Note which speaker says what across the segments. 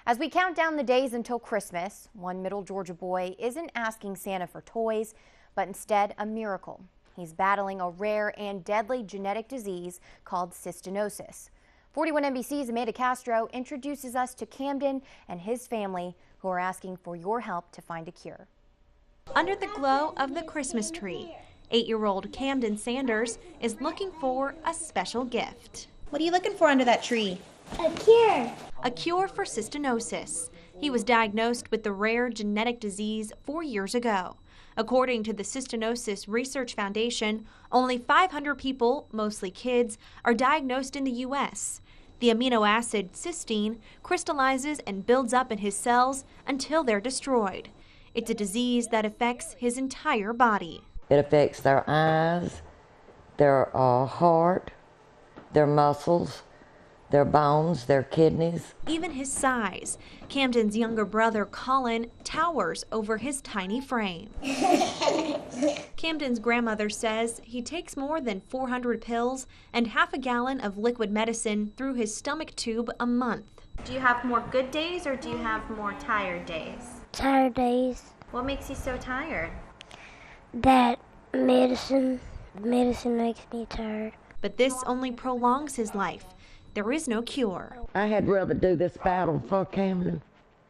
Speaker 1: As we count down the days until Christmas, one Middle Georgia boy isn't asking Santa for toys, but instead a miracle. He's battling a rare and deadly genetic disease called cystinosis. 41 NBC's Amanda Castro introduces us to Camden and his family, who are asking for your help to find a cure.
Speaker 2: Under the glow of the Christmas tree, 8-year-old Camden Sanders is looking for a special gift.
Speaker 3: What are you looking for under that tree?
Speaker 4: A cure.
Speaker 2: A cure for cystinosis. He was diagnosed with the rare genetic disease 4 years ago. According to the Cystinosis Research Foundation, only 500 people, mostly kids, are diagnosed in the U.S. The amino acid cysteine crystallizes and builds up in his cells until they're destroyed. It's a disease that affects his entire body.
Speaker 5: It affects their eyes, their heart, their muscles, their bones, their kidneys.
Speaker 2: Even his size. Camden's younger brother, Colin, towers over his tiny frame. Camden's grandmother says he takes more than 400 pills and half a gallon of liquid medicine through his stomach tube a month. Do you have more good days or do you have more tired days?
Speaker 4: Tired days.
Speaker 2: What makes you so tired?
Speaker 4: That medicine makes me tired.
Speaker 2: But this only prolongs his life. There is no cure.
Speaker 5: I had rather do this battle for Camden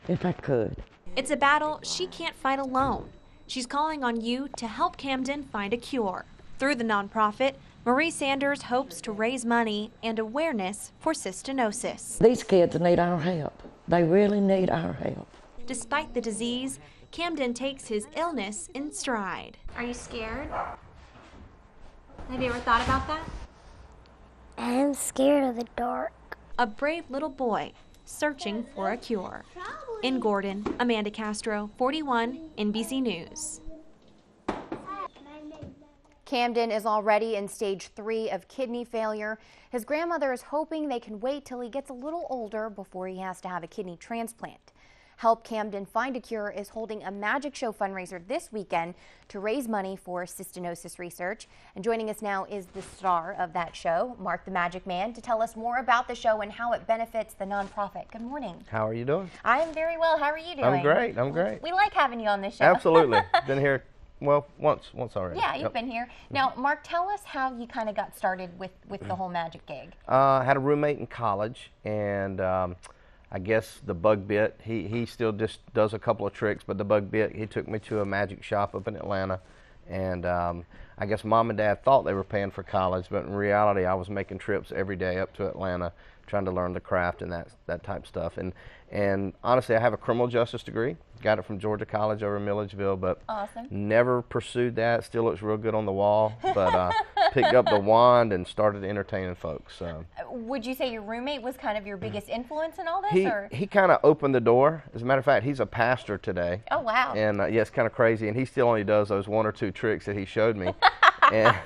Speaker 5: if I could.
Speaker 2: It's a battle she can't fight alone. She's calling on you to help Camden find a cure. Through the nonprofit, Marie Sanders hopes to raise money and awareness for cystinosis.
Speaker 5: These kids need our help. They really need our help.
Speaker 2: Despite the disease, Camden takes his illness in stride. Are you scared? Have you ever thought about that?
Speaker 4: I'm scared of the dark.
Speaker 2: A brave little boy searching for a cure. In Gordon, Amanda Castro, 41 NBC News.
Speaker 1: Camden is already in stage 3 of kidney failure. His grandmother is hoping they can wait till he gets a little older before he has to have a kidney transplant. Help Camden Find a Cure is holding a magic show fundraiser this weekend to raise money for cystinosis research. And joining us now is the star of that show, Mark the Magic Man, to tell us more about the show and how it benefits the nonprofit. Good morning.
Speaker 6: How are you doing?
Speaker 1: I am very well. How are you doing?
Speaker 6: I'm great. I'm great.
Speaker 1: We like having you on this show.
Speaker 6: Absolutely. Been here, well, once already.
Speaker 1: Yeah, you've been here. Now, Mark, tell us how you kind of got started with the whole magic gig.
Speaker 6: I had a roommate in college, and I guess the bug bit. He still just does a couple of tricks, but the bug bit. He took me to a magic shop up in Atlanta, and I guess Mom and Dad thought they were paying for college, but in reality, I was making trips every day up to Atlanta, trying to learn the craft and that type of stuff. And honestly, I have a criminal justice degree. Got it from Georgia College over in Milledgeville, but
Speaker 1: awesome. Never
Speaker 6: pursued that. Still looks real good on the wall, but picked up the wand and started entertaining folks.
Speaker 1: Would you say your roommate was kind of your biggest influence in all this?
Speaker 6: He kind of opened the door. As a matter of fact, he's a pastor today.
Speaker 1: Oh, wow.
Speaker 6: And yeah, it's kind of crazy, and he still only does those 1 or 2 tricks that he showed me. And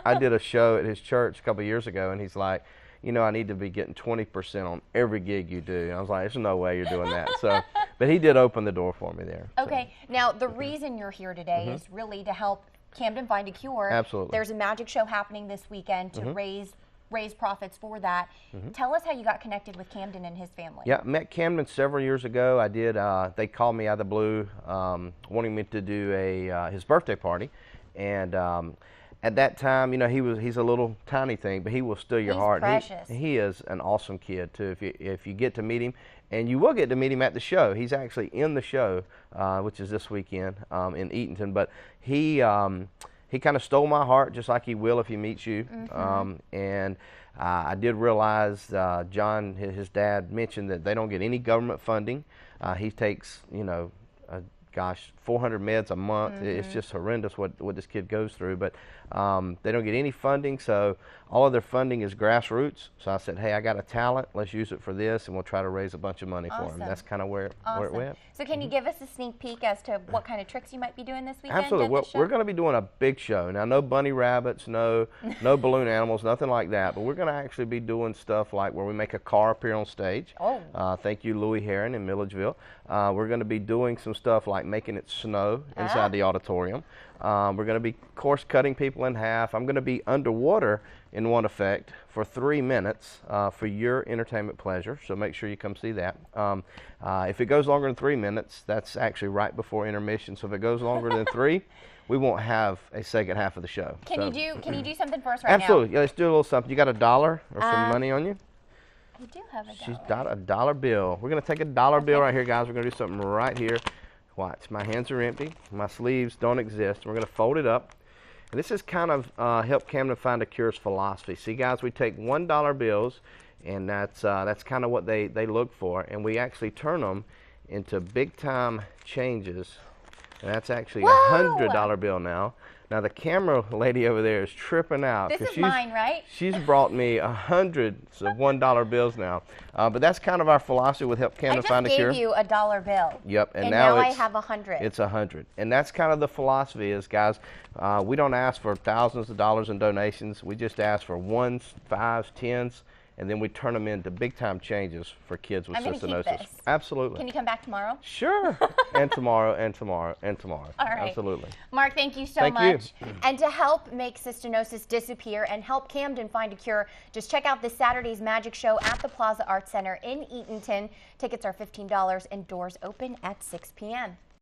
Speaker 6: I did a show at his church a couple of years ago, and he's like, you know, I need to be getting 20% on every gig you do. And I was like, there's no way you're doing that. So, but he did open the door for me there.
Speaker 1: Okay. So. Now, the reason you're here today is really to help Camden Find a Cure.
Speaker 6: Absolutely.
Speaker 1: There's a magic show happening this weekend to raise profits for that. Tell us how you got connected with Camden and his family.
Speaker 6: Yeah, met Camden several years ago. I did. They called me out of the blue, wanting me to do his birthday party, and at that time, you know, he's a little tiny thing, but he will steal your heart.
Speaker 1: Precious.
Speaker 6: He is an awesome kid too. If you get to meet him, and you will get to meet him at the show. He's actually in the show, which is this weekend in Eatonton. But he kind of stole my heart, just like he will if he meets you. And I did realize John, his dad, mentioned that they don't get any government funding. He takes, you know, gosh, 400 meds a month. It's just horrendous what this kid goes through. But they don't get any funding, so all of their funding is grassroots. So I said, hey, I got a talent. Let's use it for this, and we'll try to raise a bunch of money for him. That's kind of where it went.
Speaker 1: So can you give us a sneak peek as to what kind of tricks you might be doing this weekend?
Speaker 6: Absolutely. We're going to be doing a big show. Now, no bunny rabbits, no balloon animals, nothing like that. But we're going to actually be doing stuff like where we make a car appear on stage.
Speaker 1: Oh.
Speaker 6: Thank you, Louis Heron in Milledgeville. We're going to be doing some stuff like like making it snow inside the auditorium. We're going to be course cutting people in half. I'm going to be underwater in one effect for 3 minutes for your entertainment pleasure, so make sure you come see that. If it goes longer than 3 minutes, that's actually right before intermission, so if it goes longer than 3, we won't have a second half of the show.
Speaker 1: Can you do something for us right now?
Speaker 6: Absolutely. Yeah, let's do a little something. You got $1 or some money on you?
Speaker 1: I do have $1.
Speaker 6: She's got a $1 bill. We're going to take a $1 bill right here, guys. We're going to do something right here. Watch, my hands are empty. My sleeves don't exist. We're going to fold it up. And this is kind of Help Camden Find a Cure's philosophy. See, guys, we take $1 bills, and that's kind of what they look for, and we actually turn them into big-time changes. And that's actually a $100 bill now. Now the camera lady over there is tripping out.
Speaker 1: This is mine, right?
Speaker 6: She's brought me hundreds of $1 bills now. But that's kind of our philosophy with Help Camden Find a Cure.
Speaker 1: I just gave you a $1 bill.
Speaker 6: Yep,
Speaker 1: and now I have 100.
Speaker 6: It's 100, and that's kind of the philosophy is, guys. We don't ask for thousands of dollars in donations. We just ask for ones, fives, tens, and then we turn them into big-time changes for kids with cystinosis.
Speaker 1: Keep this.
Speaker 6: Absolutely.
Speaker 1: Can you come back tomorrow?
Speaker 6: Sure. And tomorrow, and tomorrow, and tomorrow.
Speaker 1: All right.
Speaker 6: Absolutely.
Speaker 1: Mark, thank you so much. And to help make cystinosis disappear and help Camden find a cure, just check out this Saturday's magic show at the Plaza Arts Center in Eatonton. Tickets are $15 and doors open at 6 p.m.